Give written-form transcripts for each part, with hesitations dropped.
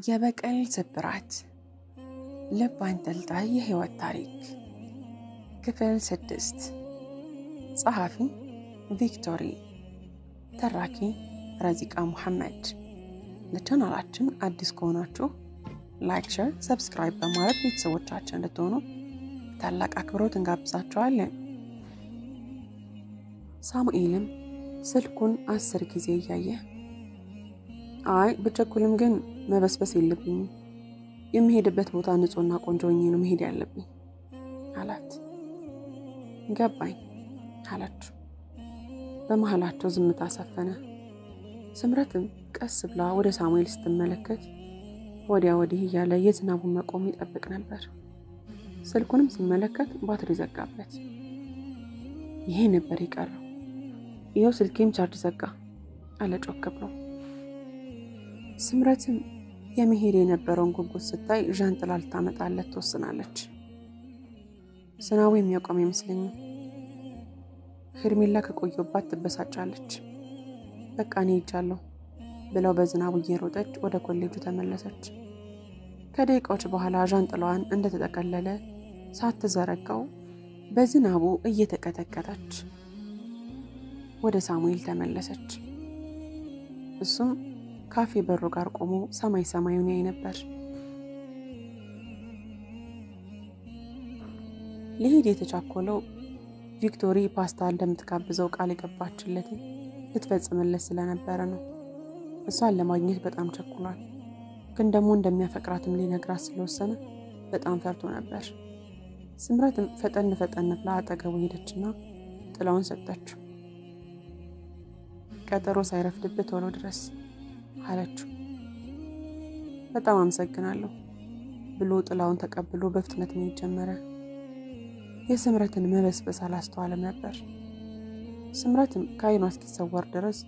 የበቀል ስብራት ልብ አንጠልጣይ የህይወት ታሪክ ክፍል 6 ጸሐፊ ቪክቶሪ ተራኪ ረዚቃ መሐመድ ለቻናላችን አዲስ ከሆናችሁ ላይክ ሼር ሰብስክራይብ በማድረግ ቤተሰቦቻችን እንድትሆኑ ታላቅ አክብሮት እንጋብዛችኋለን። ሳሙኤልም ስልኩን 10 ጊዜ ያየ አይ በቸኩልም ግን መበስበስ የለብኝም የሚሄድበት ቦታ ንጹህና ቆንጆ ነው መሄድ ያለብኝ አላት። ገባኝ አለች። በመሃላቸው ዝምታ ሰፈነ። ስምረትም ቀስ ብላ ወደ ሳሙኤል ስትመለከት ወዲያ ወዲህ ያለ የዝናቡን መቆም ይጠብቅ ነበር። ስልኩንም ሲመለከት ባትሪ ዘጋበት። ይሄ ነበር የቀረው። ይሄው ስልኬም ቻርጅ ዘጋ አለ ጮክ ብሎ። ስምረትም የሚሄድ የነበረውን ጉጉት ስታይ ዣንጥላ ልታመጣለት ተወስናለች። ዝናቡ የሚያቆም ይመስለኛል። ሄርሜላ ከቆየባት ትበሳጫለች። በቃ እኔ ሄጃለሁ ብለው በዝናቡ እየሮጠች ወደ ኮሌጁ ተመለሰች። ከደቂቃዎች በኋላ ዣንጥላዋን እንደተጠቀለለ ሳትዘረጋው በዝናቡ እየተቀጠቀጠች ወደ ሳሙኤል ተመለሰች። እሱም ካፌ በሩ ጋር ቆሞ ሰማዩን ያይ ነበር። ሊሄድ የተቻኮለው ቪክቶሪ ፓስታ እንደምትጋብዘው ቃል የገባችለት ልትፈጽምለት ስለነበረ ነው። እሷን ለማግኘት በጣም ቸኩሏል። ግን ደግሞ እንደሚያፈቅራትም ሊነግራት ስለወሰነ በጣም ፈርቶ ነበር። ስምረትም ፈጠን ብላ አጠገቡ ሄደችና ጥላውን ሰጠችው። ቀጠሮ ሳይረፍድበት ቶሎ ድረስ አለችው። በጣም አመሰግናለሁ ብሎ ጥላውን ተቀብሎ በፍጥነት መሄድ ጀመረ። የስምረትን መበስበስ አላስተዋለም ነበር። ስምረትም ከዓይኗ እስኪሰወር ድረስ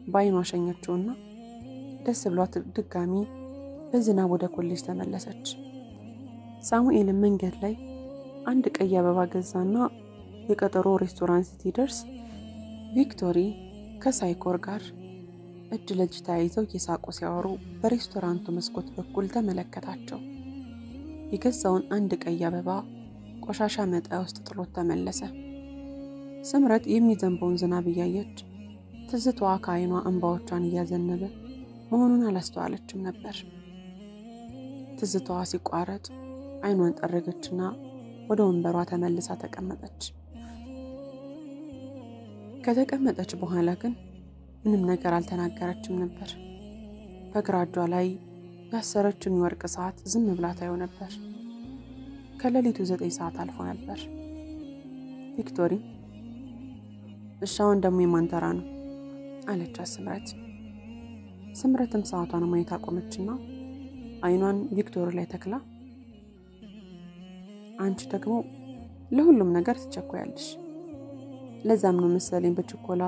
በዓይኗ ሸኘችውና ደስ ብሏት ድጋሚ በዝናብ ወደ ኮሌጅ ተመለሰች። ሳሙኤል መንገድ ላይ አንድ ቀይ አበባ ገዛና የቀጠሮ ሬስቶራንት ሲደርስ ቪክቶሪ ከሳይኮር ጋር እጅ ለእጅ ተያይዘው እየሳቁ ሲያወሩ በሬስቶራንቱ መስኮት በኩል ተመለከታቸው። የገዛውን አንድ ቀይ አበባ ቆሻሻ መጣያ ውስጥ ጥሎት ተመለሰ። ስምረት የሚዘንበውን ዝናብ እያየች ትዝታዋ ከዓይኗ እንባዎቿን እያዘነበ መሆኑን አላስተዋለችም ነበር። ትዝታዋ ሲቋረጥ ዓይኗን ጠረገችና ወደ ወንበሯ ተመልሳ ተቀመጠች። ከተቀመጠች በኋላ ግን ምንም ነገር አልተናገረችም ነበር። በግራ እጇ ላይ ያሰረችውን የወርቅ ሰዓት ዝም ብላ ታየው ነበር። ከሌሊቱ 9 ሰዓት አልፎ ነበር። ቪክቶሪ እሻውን ደግሞ የማን ተራ ነው አለቻት ስምረት። ስምረትም ሰዓቷን ማየት አቆመችና ዓይኗን ቪክቶሪ ላይ ተክላ አንቺ ደግሞ ለሁሉም ነገር ትቸኮያለሽ፣ ለዛም ነው መሰለኝ በችኮላ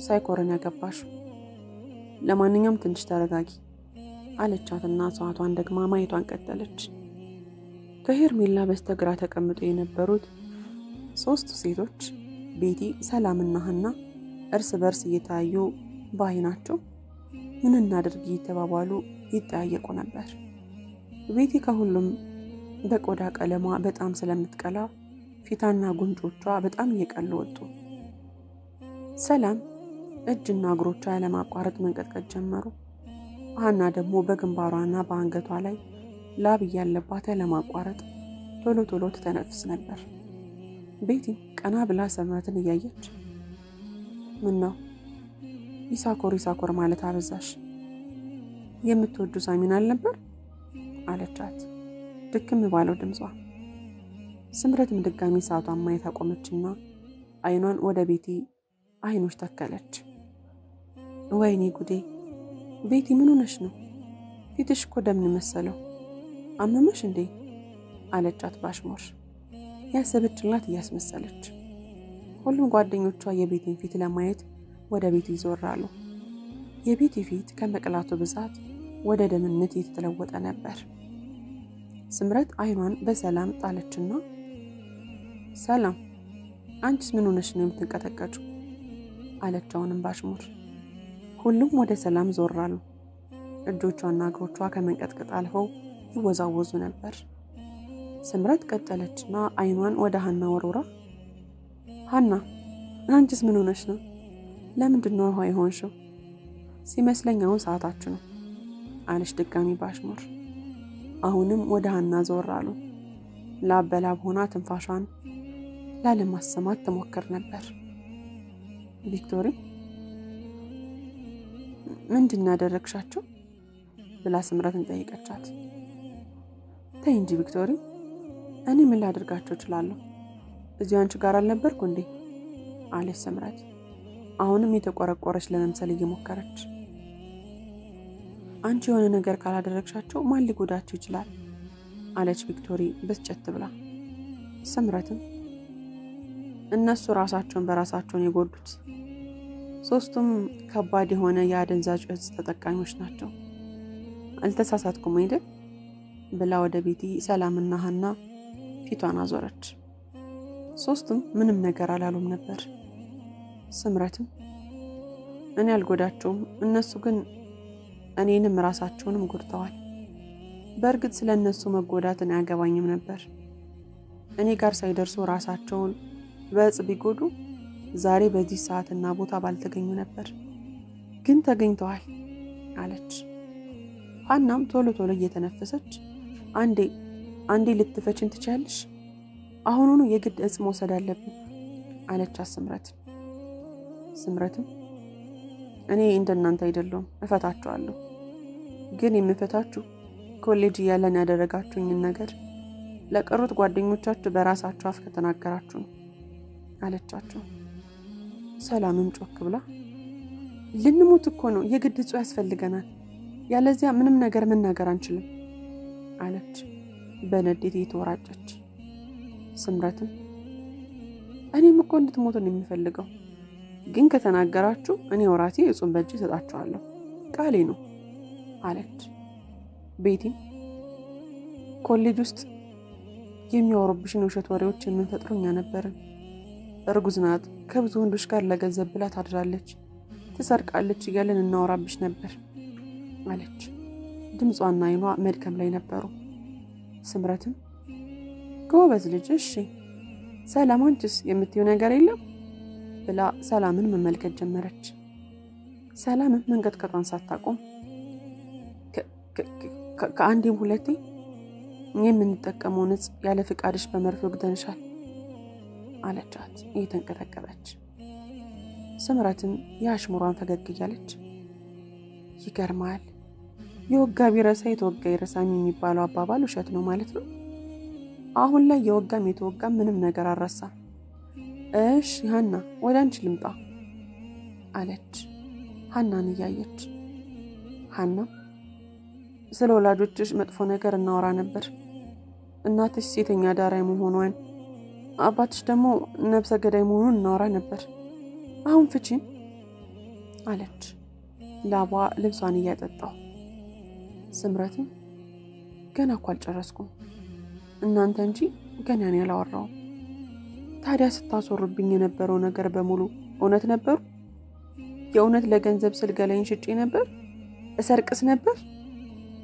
ሳይኮርን ያገባሽ። ለማንኛውም ትንሽ ተረጋጊ አለቻትና ሰዓቷን ደግማ ማየቷን ቀጠለች። ከሄርሜላ በስተግራ ተቀምጠው የነበሩት 3 ሴቶች ቤቲ፣ ሰላምና ሀና እርስ በርስ እየታዩ በዓይናቸው ምን እናድርግ እየተባባሉ ይጠያየቁ ነበር። ቤቲ ከሁሉም በቆዳ ቀለሟ በጣም ስለምትቀላ ፊታና ጉንጮቿ በጣም እየቀሉ ወጡ። ሰላም እጅና እግሮቿ ያለማቋረጥ መንቀጥቀጥ ጀመሩ። ሀና ደግሞ በግንባሯና በአንገቷ ላይ ላብ ያለባት ያለማቋረጥ ቶሎ ትተነፍስ ነበር። ቤቲ ቀና ብላ ስምረትን እያየች ምን ነው ይሳኮር ማለት አበዛሽ? የምትወዱ ሳሚን አልነበር አለቻት ድክም ባለው ድምጿ። ስምረትም ድጋሚ ሰዓቷን ማየት አቆመችና ዓይኗን ወደ ቤቲ ዓይኖች ተከለች። ወይኔ ጉዴ ቤቲ ምን ሆነሽ ነው? ፊትሽ እኮ ደም መሰለው፣ አመመሽ እንዴ አለቻት ባሽሞር ያሰበችላት እያስመሰለች። ሁሉም ጓደኞቿ የቤቲን ፊት ለማየት ወደ ቤቲ ይዞራሉ። የቤቲ ፊት ከመቅላቱ ብዛት ወደ ደምነት የተለወጠ ነበር። ስምረት ዓይኗን በሰላም ጣለችና ሰላም አንቺስ ምን ሆነሽ ነው የምትንቀጠቀጪው አለቻውንም ባሽሙር። ሁሉም ወደ ሰላም ዞራሉ። እጆቿና እግሮቿ ከመንቀጥቀጥ አልፈው ይወዛወዙ ነበር። ስምረት ቀጠለችና አይኗን ወደ ሀና ወርውራ ሀና አንቺስ ምን ሆነሽ ነው? ለምንድን ነው ውሃ የሆንሽው? ሲመስለኝ አሁን ሰዓታችሁ ነው አለች ድጋሚ ባሽሙር። አሁንም ወደ ሀና ዞር አሉ። ላበላብ ሆና ትንፋሿን ላለማሰማት ትሞክር ነበር። ቪክቶሪ ምንድን ያደረግሻቸው ብላ ስምረትን ጠይቀቻት። ተይ እንጂ ቪክቶሪ፣ እኔ ምን ላደርጋቸው እችላለሁ? እዚሁ አንቺ ጋር አልነበርኩ እንዴ አለች ስምረት አሁንም የተቆረቆረች ለመምሰል እየሞከረች። አንቺ የሆነ ነገር ካላደረግሻቸው ማን ሊጎዳቸው ይችላል አለች ቪክቶሪ በስጨት ብላ። ስምረትም እነሱ ራሳቸውን በራሳቸውን የጎዱት፣ ሶስቱም ከባድ የሆነ የአደንዛዥ እጽ ተጠቃሚዎች ናቸው። አልተሳሳትኩም አይደል ብላ ወደ ቤቲ ሰላምና ሀና ፊቷን አዞረች። ሶስቱም ምንም ነገር አላሉም ነበር። ስምረትም እኔ አልጎዳቸውም፣ እነሱ ግን እኔንም ራሳቸውንም ጎድተዋል። በእርግጥ ስለነሱ መጎዳትን አያገባኝም ነበር። እኔ ጋር ሳይደርሱ ራሳቸውን በእጽ ቢጎዱ ዛሬ በዚህ ሰዓትና ቦታ ባልተገኙ ነበር፣ ግን ተገኝተዋል አለች። ሀናም ቶሎ ቶሎ እየተነፈሰች አንዴ ልትፈችን ትችያለሽ? አሁኑኑ የግድ እጽ መውሰድ አለብን አለች ስምረት። ስምረትም እኔ እንደናንተ አይደለም እፈታቸዋለሁ፣ ግን የምፈታችሁ ኮሌጅ ያለን ያደረጋችሁኝን ነገር ለቀሩት ጓደኞቻችሁ በራሳችሁ አፍ ከተናገራችሁ ነው አለቻቸው። ሰላምም ጮክ ብላ ልንሞት እኮ ነው፣ የግድ እጹ ያስፈልገናል፣ ያለዚያ ምንም ነገር መናገር አንችልም አለች በንዴት እየተወራጨች። ስምረትም እኔም እኮ እንድትሞቱ ነው የምፈልገው፣ ግን ከተናገራችሁ እኔ ወራሴ እጹን በእጅ እሰጣችኋለሁ፣ ቃሌ ነው አለች። ቤቲ ኮሌጅ ውስጥ የሚያወሩብሽን ውሸት ወሬዎች የምንፈጥረው እኛ ነበርን። እርጉዝ ናት፣ ከብዙ ወንዶች ጋር ለገንዘብ ብላ ታድራለች፣ ትሰርቃለች እያለን እናወራብሽ ነበር አለች። ድምጿና አይኗ መድከም ላይ ነበሩ። ስምረትም ጎበዝ ልጅ፣ እሺ ሰላም አንቺስ የምትይው ነገር የለም ብላ ሰላምን መመልከት ጀመረች። ሰላምን መንቀጥቀጧን ሳታቆም ከአንዴም ሁለቴ የምንጠቀመው ንጽ ያለ ፍቃድሽ በመርፌ ወግተንሻል አለቻት እየተንቀጠቀጠች። ስምረትም የአሽሙሯን ፈገግ እያለች ይገርማል፣ የወጋ ቢረሳ የተወጋ ይረሳም የሚባለው አባባል ውሸት ነው ማለት ነው። አሁን ላይ የወጋም የተወጋም ምንም ነገር አረሳ። እሺ ሀና ወደ አንቺ ልምጣ አለች ሀናን እያየች። ሀና ስለ ወላጆችሽ መጥፎ ነገር እናወራ ነበር። እናትሽ ሴተኛ ዳራይ መሆኗን፣ አባትሽ ደግሞ ነፍሰ ገዳይ መሆኑን እናወራ ነበር። አሁን ፍቺን አለች ላቧ ልብሷን እያጠጣው። ስምረትም ገና እኮ አልጨረስኩም፣ እናንተ እንጂ ገና እኔ አላወራውም። ታዲያ ስታስወሩብኝ የነበረው ነገር በሙሉ እውነት ነበሩ? የእውነት ለገንዘብ ስል ገላይን ሽጬ ነበር? እሰርቅስ ነበር?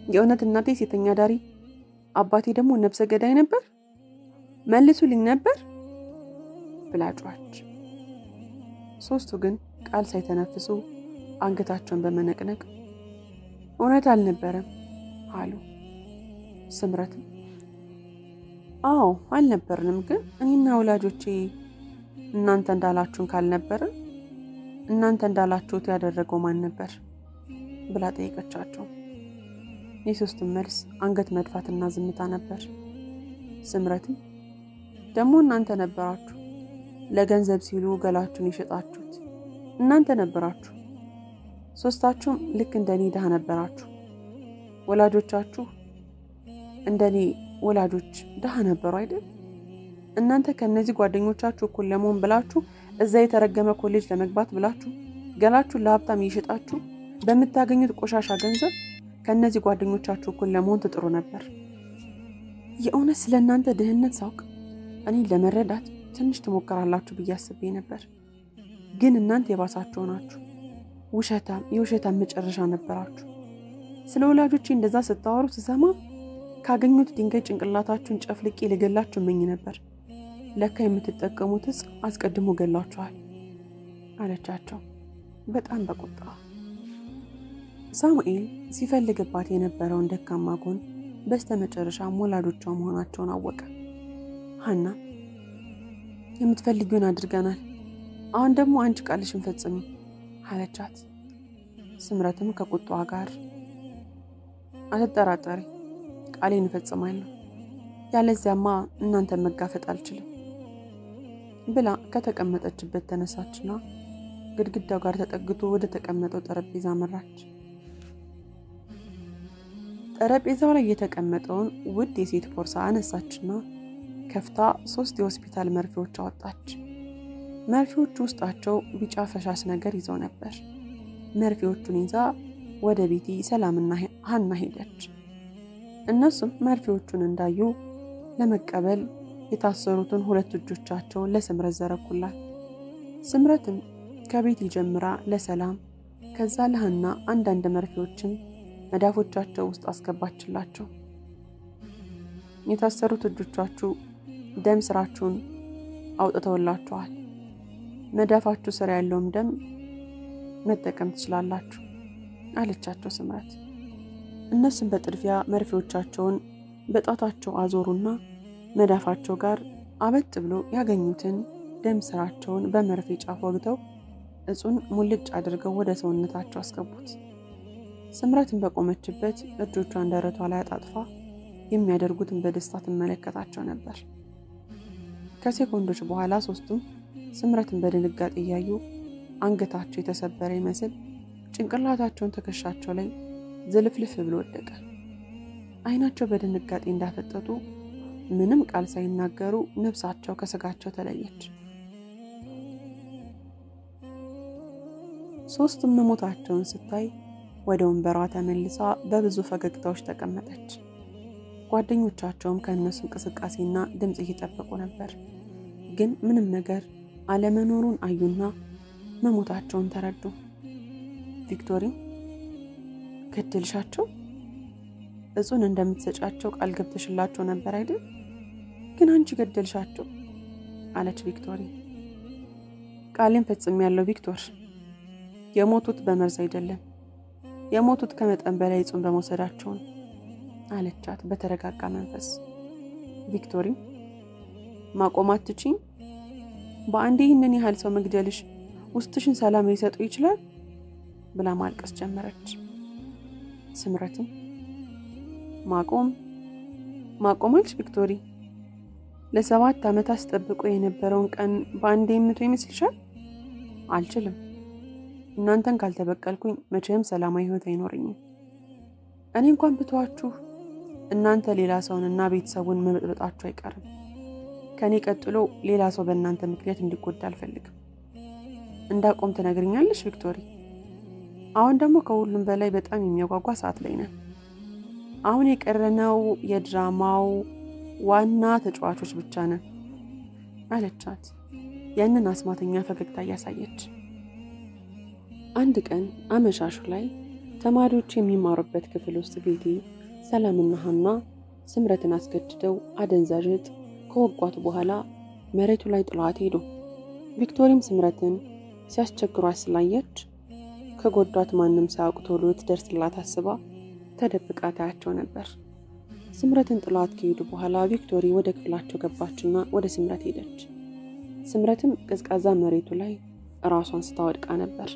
የእውነት እናቴ ሴተኛ ዳሪ አባቴ ደግሞ ነፍሰ ገዳይ ነበር? መልሱልኝ ነበር ብላጫች። ሶስቱ ግን ቃል ሳይተነፍሱ አንገታቸውን በመነቅነቅ እውነት አልነበረም አሉ። ስምረትም አዎ አልነበርንም፣ ግን እኔና ወላጆቼ እናንተ እንዳላችሁን ካልነበረ እናንተ እንዳላችሁት ያደረገው ማን ነበር ብላ ጠይቀቻቸው። የሶስቱም መልስ አንገት መድፋትና ዝምታ ነበር። ስምረትም ደግሞ እናንተ ነበራችሁ ለገንዘብ ሲሉ ገላችሁን ይሸጣችሁት፣ እናንተ ነበራችሁ። ሶስታችሁም ልክ እንደኔ ደሃ ነበራችሁ። ወላጆቻችሁ እንደኔ ወላጆች ደሃ ነበሩ አይደል? እናንተ ከነዚህ ጓደኞቻችሁ እኩል ለመሆን ብላችሁ እዛ የተረገመ ኮሌጅ ለመግባት ብላችሁ ገላችሁን ለሀብታም ይሸጣችሁ በመታገኙት ቆሻሻ ገንዘብ ከነዚህ ጓደኞቻችሁ እኩል ለመሆን ትጥሩ ነበር። የእውነት ስለናንተ ድህነት ሳውቅ እኔ ለመረዳት ትንሽ ትሞክራላችሁ ብዬ አስቤ ነበር፣ ግን እናንተ የባሳችሁ ናችሁ። የውሸታም መጨረሻ ነበራችሁ። ስለ ወላጆቼ እንደዛ ስታወሩ ስሰማ ካገኙት ድንጋይ ጭንቅላታችሁን ጨፍልቄ ልገላችሁ እመኝ ነበር። ለካ የምትጠቀሙት ዕፅ አስቀድሞ ገላችኋል አለቻቸው በጣም በቁጣ። ሳሙኤል ሲፈልግባት የነበረውን ደካማ ጎን በስተመጨረሻ ወላጆቿ መሆናቸውን አወቀ። ሀና የምትፈልጊውን አድርገናል፣ አሁን ደግሞ አንቺ ቃልሽን ፈጽሚ አለቻት። ስምረትም ከቁጣዋ ጋር አትጠራጠሪ፣ ቃሌን እፈጽማለሁ፣ ያለዚያማ እናንተን መጋፈጥ አልችልም ብላ ከተቀመጠችበት ተነሳችና ግድግዳው ጋር ተጠግቶ ወደ ተቀመጠው ጠረጴዛ መራች። ጠረጴዛው ላይ የተቀመጠውን ውድ የሴት ቦርሳ አነሳችና ከፍታ 3 የሆስፒታል መርፌዎች አወጣች። መርፌዎቹ ውስጣቸው ቢጫ ፈሳሽ ነገር ይዘው ነበር። መርፌዎቹን ይዛ ወደ ቤቲ ሰላምና ሀና ሄደች። እነሱም መርፌዎቹን እንዳዩ ለመቀበል የታሰሩትን 2 እጆቻቸውን ለስምረት ዘረጉላት። ስምረትም ከቤቲ ጀምራ ለሰላም ከዛ ለሀና አንዳንድ መርፌዎችን መዳፎቻቸው ውስጥ አስገባችላቸው። የታሰሩት እጆቻችሁ ደም ስራችሁን አውጥተውላችኋል። መዳፋችሁ ስር ያለውም ደም መጠቀም ትችላላችሁ አለቻቸው ስምረት። እነሱም በጥድፊያ መርፌዎቻቸውን በጣታቸው አዞሩና መዳፋቸው ጋር አበጥ ብሎ ያገኙትን ደም ስራቸውን በመርፌ ጫፍ ወግተው እጹን ሙልጭ አድርገው ወደ ሰውነታቸው አስገቡት። ስምረትን በቆመችበት እጆቿን ደረቷ ላይ አጣጥፋ የሚያደርጉትን በደስታ ትመለከታቸው ነበር። ከሴኮንዶች በኋላ ሶስቱም ስምረትን በድንጋጤ እያዩ አንገታቸው የተሰበረ ይመስል ጭንቅላታቸውን ትከሻቸው ላይ ዝልፍልፍ ብሎ ወደቀ። አይናቸው በድንጋጤ እንዳፈጠጡ ምንም ቃል ሳይናገሩ ነፍሳቸው ከስጋቸው ተለየች። ሶስቱም መሞታቸውን ስታይ ወደ ወንበሯ ተመልሳ በብዙ ፈገግታዎች ተቀመጠች። ጓደኞቻቸውም ከእነሱ እንቅስቃሴና ድምጽ እየጠበቁ ነበር። ግን ምንም ነገር አለመኖሩን አዩና መሞታቸውን ተረዱ። ቪክቶሪ ገደልሻቸው? እጹን እንደምትሰጫቸው ቃል ገብተሽላቸው ነበር አይደል? ግን አንቺ ገደልሻቸው አለች ቪክቶሪ። ቃሌን ፈጽሜያለሁ ቪክቶር። የሞቱት በመርዝ አይደለም፣ የሞቱት ከመጠን በላይ እጹን በመውሰዳቸው ነው አለቻት በተረጋጋ መንፈስ። ቪክቶሪ ማቆም አትችይም? በአንዴ ይህንን ያህል ሰው መግደልሽ ውስጥሽን ሰላም ሊሰጡ ይችላል ብላ ማልቀስ ጀመረች። ስምረትም ማቆም አልሽ ቪክቶሪ? ለ7 ዓመታት አስጠብቆ የነበረውን ቀን በአንዴ የምትው ይመስልሻል? አልችልም። እናንተን ካልተበቀልኩኝ መቼም ሰላማዊ ህይወት አይኖርኝም። እኔ እንኳን ብተዋችሁ እናንተ ሌላ ሰውንና ቤተሰቡን መበጥበጣችሁ አይቀርም። ከኔ ቀጥሎ ሌላ ሰው በእናንተ ምክንያት እንዲጎዳ አልፈልግም። እንዳቆም ትነግሪኛለሽ ቪክቶሪ? አሁን ደግሞ ከሁሉም በላይ በጣም የሚያጓጓ ሰዓት ላይ ነን። አሁን የቀረነው የድራማው ዋና ተጫዋቾች ብቻ ነን አለቻት ያንን አስማተኛ ፈገግታ ያሳየች። አንድ ቀን አመሻሹ ላይ ተማሪዎች የሚማሩበት ክፍል ውስጥ ቤቲ ሰላምና ሀና ስምረትን አስገድደው አደንዛዥ ዕፅ ከወጓት በኋላ መሬቱ ላይ ጥሏት ሄዱ። ቪክቶሪም ስምረትን ሲያስቸግሯት ስላየች ከጎዳት ማንም ሳያውቅ ቶሎ ትደርስላት አስባ ተደብቃ ታያቸው ነበር። ስምረትን ጥሏት ከሄዱ በኋላ ቪክቶሪ ወደ ክፍላቸው ገባችና ወደ ስምረት ሄደች። ስምረትም ቀዝቃዛ መሬቱ ላይ ራሷን ስታወድቃ ነበር።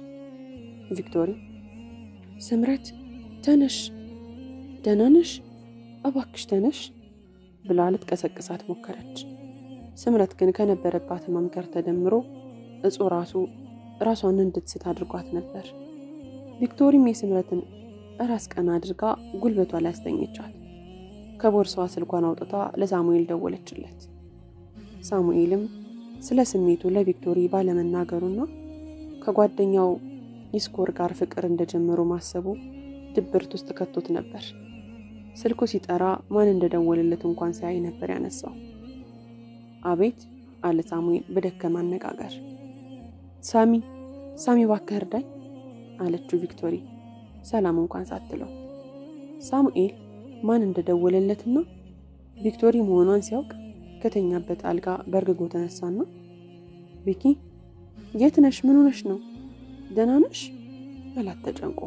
ቪክቶሪ ስምረት ተነሽ፣ ደህና ነሽ? እባክሽ ተነሽ ብላ ልትቀሰቅሳት ሞከረች። ስምረት ግን ከነበረባት መምከር ተደምሮ እጹ ራሷን እንድትስት አድርጓት ነበር። ቪክቶሪም የስምረትን ራስ ቀና አድርጋ ጉልበቷ ላይ አስተኛቻት። ከቦርሳዋ ስልኳን አውጥታ ለሳሙኤል ደወለችለት። ሳሙኤልም ስለ ስሜቱ ለቪክቶሪ ባለመናገሩና ከጓደኛው ይስኮር ጋር ፍቅር እንደጀመሩ ማሰቡ ድብርት ውስጥ ከቶት ነበር። ስልኩ ሲጠራ ማን እንደደወለለት እንኳን ሳያይ ነበር ያነሳው። አቤት አለ ሳሙኤል በደከማ አነጋገር። ሳሚ እባክህ እርዳኝ አለችው ቪክቶሪ ሰላም እንኳን ሳትለው። ሳሙኤል ማን እንደደወለለትና ቪክቶሪ መሆኗን ሲያውቅ ከተኛበት አልጋ በርግጎ ተነሳና ቪኪ የት ነሽ? ምን ሆነሽ ነው? ደህና ነሽ? አላት ተጨንቆ።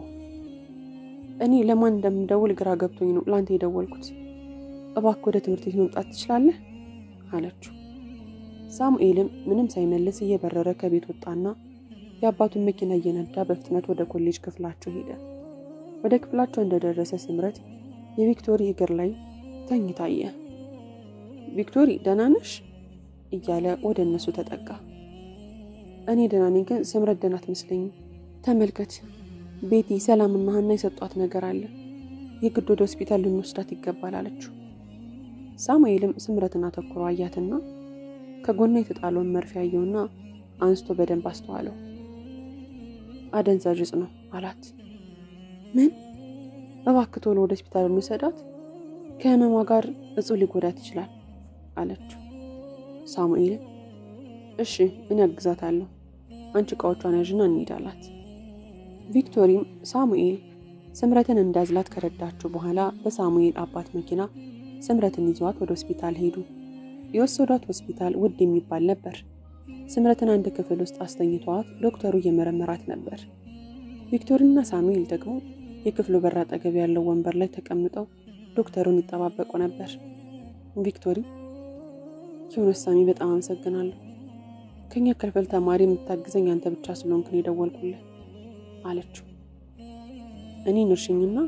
እኔ ለማን እንደምደውል ግራ ገብቶኝ ነው ላንተ የደወልኩት። እባክህ ወደ ትምህርት ቤት መምጣት ትችላለህ? አለችው። ሳሙኤልም ምንም ሳይመልስ እየበረረ ከቤት ወጣና የአባቱን መኪና እየነዳ በፍጥነት ወደ ኮሌጅ ክፍላቸው ሄደ። ወደ ክፍላቸው እንደደረሰ ስምረት የቪክቶሪ እግር ላይ ተኝታየ። ቪክቶሪ ደህና ነሽ? እያለ ወደ እነሱ ተጠጋ። እኔ ደህና ነኝ፣ ግን ስምረት ደህና አትመስለኝም። ተመልከት፣ ቤቲ ሰላምና ሀና የሰጧት ነገር አለ። የግድ ወደ ሆስፒታል ልንወስዳት ይገባል አለችው። ሳሙኤልም ስምረትን አተኩሮ አያትና ከጎኗ የተጣለውን መርፌ አየውና አንስቶ በደንብ አስተዋለው። አደንዛዥ ዕፅ ነው አላት። ምን? እባክህ ቶሎ ወደ ሆስፒታል እንውሰዳት፣ ከህመሟ ጋር ዕፁ ሊጎዳት ይችላል አለችው። ሳሙኤል እሺ እኔ አግዛታለሁ፣ አንቺ ዕቃዎቿን ያዥና እንሂድ አላት። ቪክቶሪም ሳሙኤል ስምረትን እንዳዝላት ከረዳችው በኋላ በሳሙኤል አባት መኪና ስምረትን ይዟት ወደ ሆስፒታል ሄዱ። የወሰዷት ሆስፒታል ውድ የሚባል ነበር። ስምረትን አንድ ክፍል ውስጥ አስተኝተዋት ዶክተሩ እየመረመራት ነበር። ቪክቶሪና ሳሙኤል ደግሞ የክፍሉ በር አጠገብ ያለው ወንበር ላይ ተቀምጠው ዶክተሩን ይጠባበቁ ነበር። ቪክቶሪ ዮናሳሚ በጣም አመሰግናለሁ። ከኛ ክፍል ተማሪ የምታግዘኝ አንተ ብቻ ስለሆንክ ነው የደወልኩልህ አለችው። እኔ ነርሽኝና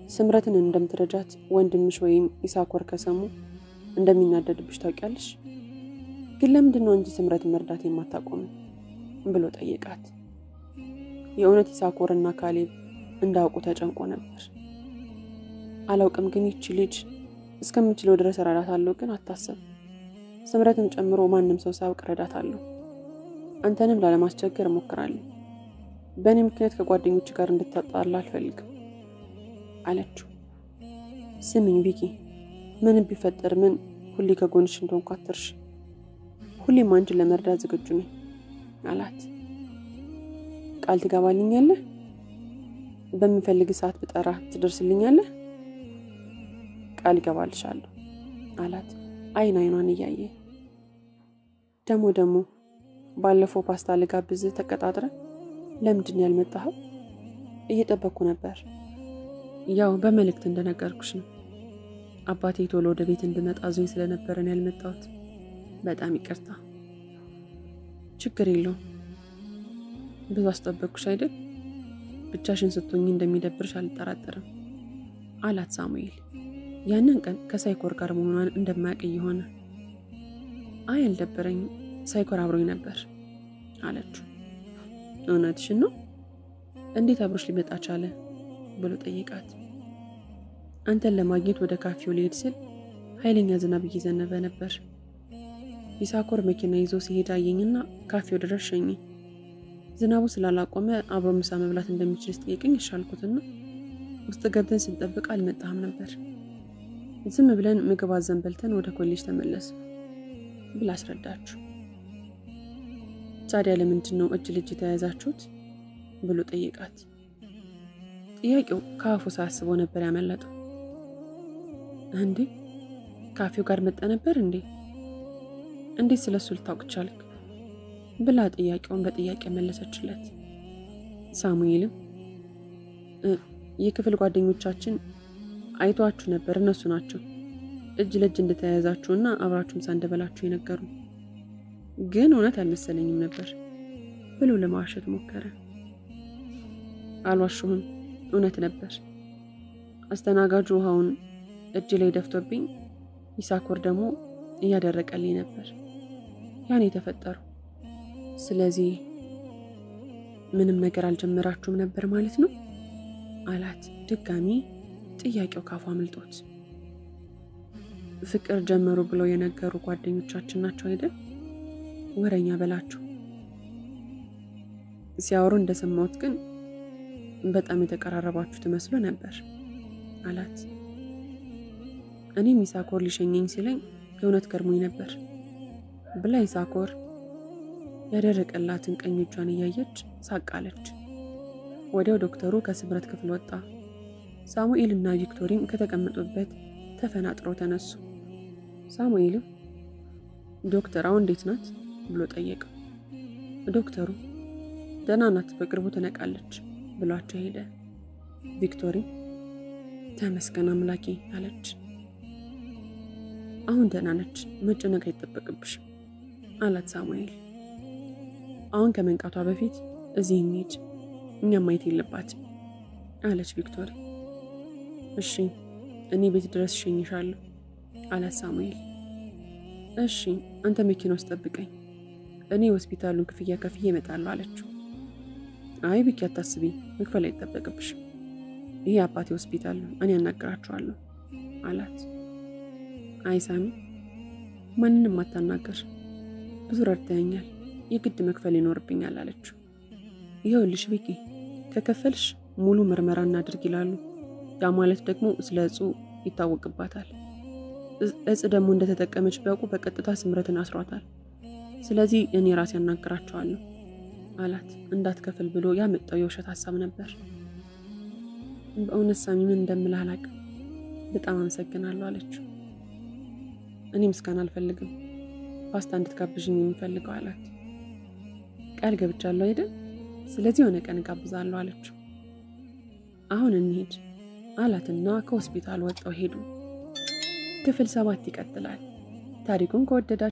ስምረትን እንደምትረጃት ወንድምሽ ወይም ኢሳኮር ከሰሙ እንደሚናደድብሽ ታውቂያለሽ። ግን ለምንድን ነው እንጂ ስምረትን መርዳት የማታቆም ብሎ ጠየቃት። የእውነት ኢሳኮርና ካሌብ እንዳውቁ ተጨንቆ ነበር። አላውቅም፣ ግን ይቺ ልጅ እስከምችለው ድረስ እረዳታለሁ። ግን አታስብ፣ ስምረትን ጨምሮ ማንም ሰው ሳያውቅ እረዳታለሁ። አንተንም ላለማስቸገር እሞክራለሁ። በእኔ ምክንያት ከጓደኞች ጋር እንድትጣላ አልፈልግም አለችው። ስሚኝ ቪኪ፣ ምን ቢፈጠር ምን ሁሌ ከጎንሽ እንደሆንኩ አትርሺ። ሁሌም አንቺን ለመርዳት ዝግጁ ነኝ አላት። ቃል ትገባልኛለህ? በምፈልግ ሰዓት ብጠራ ትደርስልኛለህ? ቃል እገባልሻለሁ አላት አይን አይኗን እያየ። ደሞ ባለፈው ፓስታ ልጋብዝ ተቀጣጥረ ለምንድን ያልመጣኸው? እየጠበቅኩ ነበር። ያው በመልእክት እንደነገርኩሽ ነው። አባቴ ቶሎ ወደ ቤት እንድመጣ አዞኝ ስለነበር ነው ያልመጣሁት። በጣም ይቅርታ። ችግር የለውም። ብዙ አስጠበቅኩሽ አይደል? ብቻሽን ስትሆኚ እንደሚደብርሽ አልጠራጠርም አላት ሳሙኤል። ያንን ቀን ከሳይኮር ጋር መሆኗን እንደማያውቅ እየሆነ አይ አልደበረኝም፣ ሳይኮር አብሮኝ ነበር አለችው። እውነትሽን ነው? እንዴት አብሮሽ ሊመጣ ቻለ ብሎ ጠየቃት። አንተን ለማግኘት ወደ ካፌው ሊሄድ ስል ኃይለኛ ዝናብ እየዘነበ ነበር። ኢሳኮር መኪና ይዞ ሲሄድ አየኝና ካፌው ድረስ ሸኘኝ። ዝናቡ ስላላቆመ አብሮ ምሳ መብላት እንደሚችል ጠየቀኝ። እሻልኩትና ውስጥ ገብተን ስንጠብቅ አልመጣህም ነበር። ዝም ብለን ምግብ አዘንበልተን ወደ ኮሌጅ ተመለስ ብላ አስረዳችሁ። ታዲያ ለምንድን ነው እጅ ልጅ ተያያዛችሁት ብሎ ጠየቃት። ጥያቄው ካፉ ሳስበው ነበር ያመለጠው። እንዴ ካፌው ጋር መጣ ነበር እንዴ? እንዴት ስለሱ ልታውቅ ቻልክ ብላ ጥያቄውን በጥያቄ መለሰችለት። ሳሙኤልም የክፍል ጓደኞቻችን አይቷችሁ ነበር፣ እነሱ ናቸው እጅ ለእጅ እንደተያያዛችሁና አብራችሁም ሳንደበላችሁ የነገሩ። ግን እውነት አልመሰለኝም ነበር ብሎ ለማዋሸት ሞከረ። አልዋሽሁም፣ እውነት ነበር። አስተናጋጁ ውሃውን እጅ ላይ ደፍቶብኝ፣ ኢሳኮር ደግሞ እያደረቀልኝ ነበር። ያን የተፈጠረው። ስለዚህ ምንም ነገር አልጀመራችሁም ነበር ማለት ነው አላት ድጋሚ ጥያቄው ካፉ አምልጦት። ፍቅር ጀመሩ ብለው የነገሩ ጓደኞቻችን ናቸው አይደል? ወረኛ በላቸው። ሲያወሩ እንደሰማሁት ግን በጣም የተቀራረባችሁ ትመስሉ ነበር አላት። እኔም ኢሳኮር ሊሸኘኝ ሲለኝ የእውነት ገርሞኝ ነበር ብላ ኢሳኮር ያደረቀላትን ቀኝ እጇን እያየች ሳቃለች። ወዲያው ዶክተሩ ከስምረት ክፍል ወጣ። ሳሙኤልና ቪክቶሪም ከተቀመጡበት ተፈናጥረው ተነሱ። ሳሙኤልም ዶክተር አሁን እንዴት ናት ብሎ ጠየቀው። ዶክተሩ ደህና ናት፣ በቅርቡ ትነቃለች ብሏቸው ሄደ። ቪክቶሪ ተመስገን አምላኬ አለች። አሁን ደህና ነች፣ መጨነቅ አይጠበቅብሽም አላት ሳሙኤል። አሁን ከመንቃቷ በፊት እዚህ እንሂድ፣ እኛም ማየት የለባትም አለች ቪክቶሪ። እሺ እኔ ቤት ድረስ እሸኝሻለሁ አላት ሳሙኤል። እሺ አንተ መኪና ውስጥ ጠብቀኝ፣ እኔ ሆስፒታሉን ክፍያ ከፍዬ እመጣለሁ አለችው። አይ ቢኪ አታስቢ፣ መክፈል አይጠበቅብሽም፣ ይሄ አባቴ ሆስፒታል ነው፣ እኔ አናግራቸዋለሁ አላት። አይ ሳሚ ማንንም አታናገር፣ ብዙ ረድተኸኛል፣ የግድ መክፈል ይኖርብኛል አለችው። ይኸውልሽ ቢኪ ከከፈልሽ ሙሉ ምርመራ እናድርግ ይላሉ። ያ ማለት ደግሞ ስለ እጹ ይታወቅባታል። እጽ ደግሞ እንደተጠቀመች ቢያውቁ በቀጥታ ስምረትን አስሯታል። ስለዚህ እኔ ራሴ አናግራቸዋለሁ አላት። እንዳትከፍል ብሎ ያመጣው የውሸት ሐሳብ ነበር። በእውነት ሳሚ ምን እንደምልህ አላውቅም፣ በጣም አመሰግናለሁ አለችው። እኔ ምስጋና አልፈልግም፣ ፓስታ እንድትጋብዥኝ የምፈልገው አላት። ቃል ገብቻለሁ አይደል? ስለዚህ የሆነ ቀን እጋብዛለሁ አለችው። አሁን እንሂድ አላትና ከሆስፒታል ወጣው ሄዱ። ክፍል 7 ይቀጥላል። ታሪኩን ከወደዳችሁ